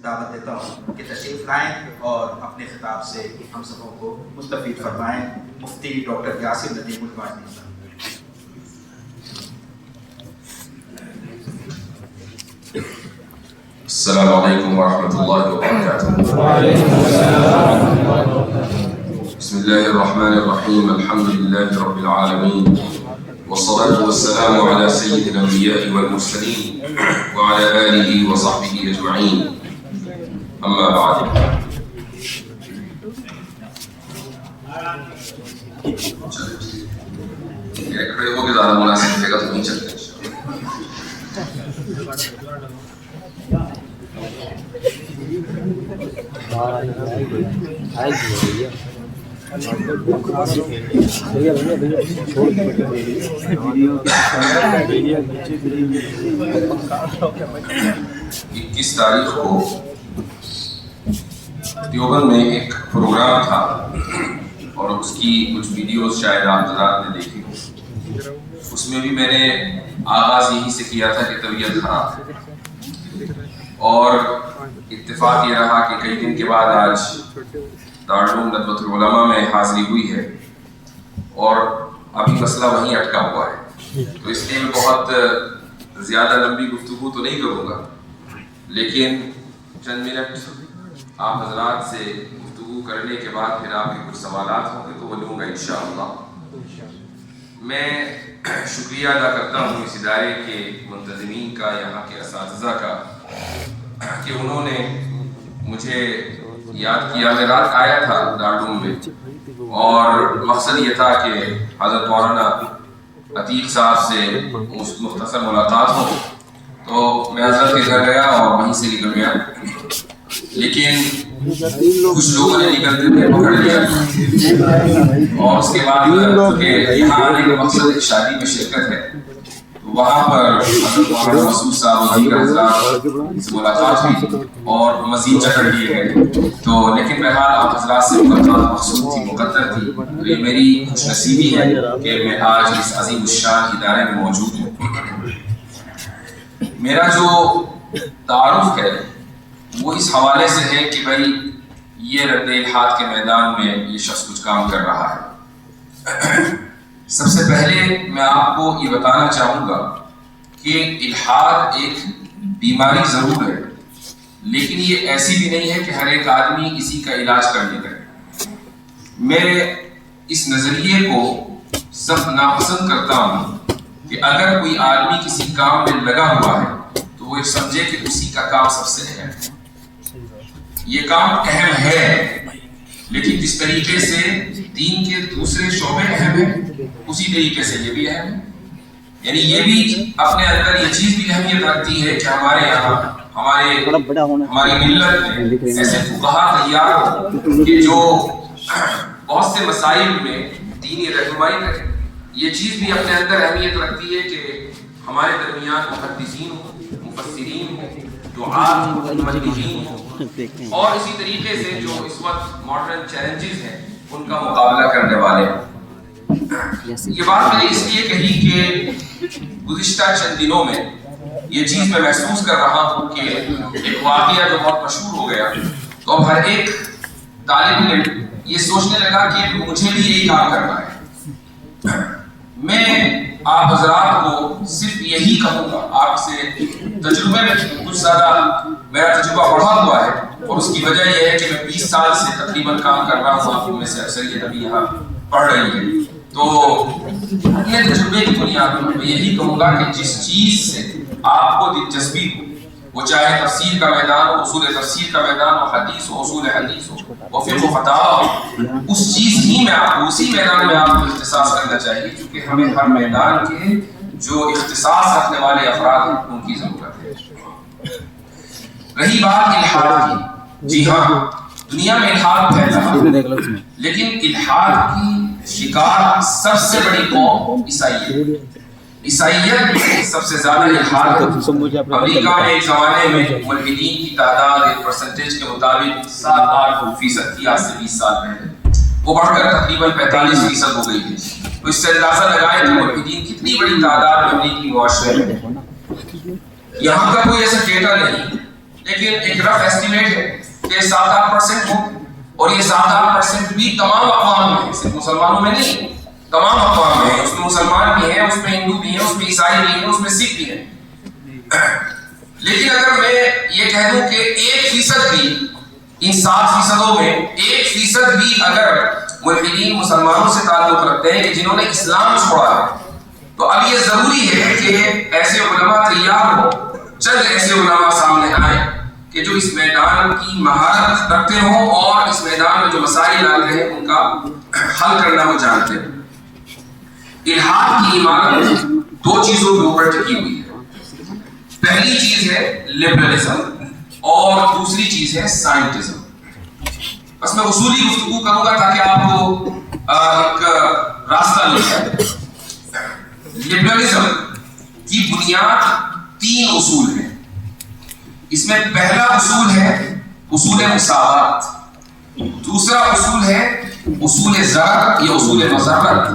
دعوت دیتا ہوں کہ تشریف لائیں اور اپنے خطاب سے ہم سبوں کو مستفید فرمائیں. مفتی ڈاکٹر یاسر ندیم الوادی صاحب. السلام علیکم ورحمۃ اللہ وبرکاتہ. بسم اللہ الرحمن الرحیم. الحمد للہ رب العالمین والصلاة والسلام على سید الانبیاء والمرسلین وعلى آلہ وصحبہ اجمعین. اما بعد. کھڑے ہو کے زیادہ مناسب رہے گا تو نہیں چلتے. اکیس تاریخ کو دیوبند میں ایک پروگرام تھا اور اس کی کچھ ویڈیوز شاید آپ حضرات نے دیکھی. اس میں بھی میں نے آغاز یہی سے کیا تھا کہ طبیعت خراب ہے اور اتفاق یہ رہا کہ کئی دن کے بعد آج دارالعلوم ندوۃ العلماء میں حاضری ہوئی ہے اور ابھی مسئلہ وہیں اٹکا ہوا ہے. تو اس لیے میں بہت زیادہ لمبی گفتگو تو نہیں کروں گا، لیکن چند منٹ آپ حضرات سے گفتگو کرنے کے بعد پھر آپ کے کچھ سوالات ہوں گے تو وہ لوں گا انشاءاللہ. میں شکریہ ادا کرتا ہوں اس ادارے کے منتظمین کا، یہاں کے اساتذہ کا، کہ انہوں نے مجھے یاد کیا. میں رات آیا تھا دارالعلوم میں اور مقصد یہ تھا کہ حضرت مولانا عتیق صاحب سے مختصر ملاقات ہو. تو میں حضرت کے گھر گیا اور وہیں سے نکل گیا، لیکن کچھ لوگوں نے نکلتے ہوئے پکڑ لیا اور اس کے بعد یہاں آنے کا مقصد ایک شادی میں شرکت ہے. وہاں پر حضرت مولانا مسعود صاحب اور دیگر حضرات سے ملاقات ہوئی اور مزید چکر لیے گئے. تو لیکن بہرحال آپ حضرات سے ملاقات مقصود تھی، مقدر تھی. تو یہ میری خوش نصیبی ہے کہ میں آج اس عظیم الشان ادارے میں موجود ہوں. میرا جو تعارف ہے وہ اس حوالے سے ہے کہ بھائی یہ رد الحاد کے میدان میں یہ شخص کچھ کام کر رہا ہے. سب سے پہلے میں آپ کو یہ بتانا چاہوں گا کہ الحاد ایک بیماری ضرور ہے، لیکن یہ ایسی بھی نہیں ہے کہ ہر ایک آدمی اسی کا علاج کر لے گا. میں اس نظریے کو سخت ناپسند کرتا ہوں کہ اگر کوئی آدمی کسی کام میں لگا ہوا ہے تو وہ سمجھے کہ اسی کا کام سب سے اہم ہے. یہ کام اہم ہے، لیکن جس طریقے سے دین کے دوسرے شعبے اہم ہیں اسی طریقے سے یہ بھی اہم ہے. یعنی یہ بھی اپنے اندر یہ چیز بھی اہمیت رکھتی ہے کہ ہمارے یہاں ہماری ملت میں ایسے فقہا تیار ہو کہ جو بہت سے مسائل میں دینی رہنمائی کریں. یہ چیز بھی اپنے اندر اہمیت رکھتی ہے کہ ہمارے درمیان محدثین ہوں، مفسرین ہوں، دعاء ہوں، مبلغین ہوں، اور اسی طریقے سے جو اس وقت ماڈرن چیلنجز ہیں ان کا مقابلہ کرنے والے ہیں. یہ بات میں نے اس لیے کہی کہ گزشتہ چند دنوں میں یہ چیز میں محسوس کر رہا ہوں کہ ایک واقعہ جو بہت مشہور ہو گیا، تو اب ہر ایک طالب علم یہ سوچنے لگا کہ مجھے بھی یہی کام کرنا ہے. میں آپ حضرات کو صرف یہی کہوں گا، آپ سے تجربے میں کچھ زیادہ میرا تجربہ بڑھا ہوا ہے اور اس کی وجہ یہ ہے کہ میں 20 سال سے تقریباً کام کر رہا ہوں. آپ میں سے اکثریت ابھی یہاں پڑھ رہی ہے. تو اپنے تجربے کی بنیاد پر میں یہی کہوں گا کہ جس چیز سے آپ کو دلچسپی ہو، وہ چاہے تفسیر کا میدان ہو، اصول تفسیر کا میدان ہو، حدیث ہو، اصول حدیث ہو، اور فقہ و فتاویٰ ہو، اس چیز ہی میں آپ کو اسی میدان میں آپ کو اختصاص کرنا چاہیے، کیونکہ ہمیں ہر میدان کے جو اختصاص رکھنے والے افراد ہیں ان کی ضرورت ہے. رہی بات الحاد کی، جی ہاں دنیا میں الحاد پھیلا، لیکن الحاد کی شکار سب سے بڑی قوم عیسائیت. عیسائیت میں سب سے زیادہ الحاد. امریکہ میں ایک زمانے میں ملحدین کی تعداد ایک پرسنٹیج کے مطابق 7-8% تھی، آج سے 20 سال پہلے. وہ بڑھ کر تقریباً 45% ہو گئی تھی. تو اس سے اندازہ لگائیں کہ ملحدین کتنی بڑی تعداد میں امریکی معاشرے میں. یہاں کا کوئی ایسا ڈیٹا نہیں، لیکن ایک رف ایسٹیمیٹ ہے کہ 7-8% ہو، اور یہ 7-8% بھی تمام اقوام میں، صرف مسلمانوں میں نہیں، تمام اقوام میں، اس میں مسلمان بھی ہیں، اس میں ہندو بھی ہیں، اس میں عیسائی بھی ہیں، اس میں سکھ بھی ہیں۔ لیکن اگر میں یہ کہہ دوں کہ 1% بھی ان 7% میں 1% بھی اگر ملحدین مسلمانوں سے تعلق رکھتے ہیں کہ جنہوں نے اسلام چھوڑا ہے، تو اب یہ ضروری ہے کہ ایسے علماء تیار ہوں، چند ایسے علماء سامنے آئیں کہ جو اس میدان کی مہارت رکھتے ہوں اور اس میدان میں جو مسائل آتے ہیں ان کا حل کرنا وہ جانتے ہیں۔ الحاد کی عمارت 2 چیزوں کے اوپر ٹکی ہوئی ہے۔ پہلی چیز ہے لبرلزم اور دوسری چیز ہے سائنٹزم۔ بس میں اصولی گفتگو کروں گا تاکہ آپ کو ایک راستہ مل جائے۔ لبرلزم کی بنیاد 3 اصول ہیں۔ اس میں پہلا اصول ہے اصول مساوات، دوسرا اصول ہے اصول ضرر یا اصول مضرت،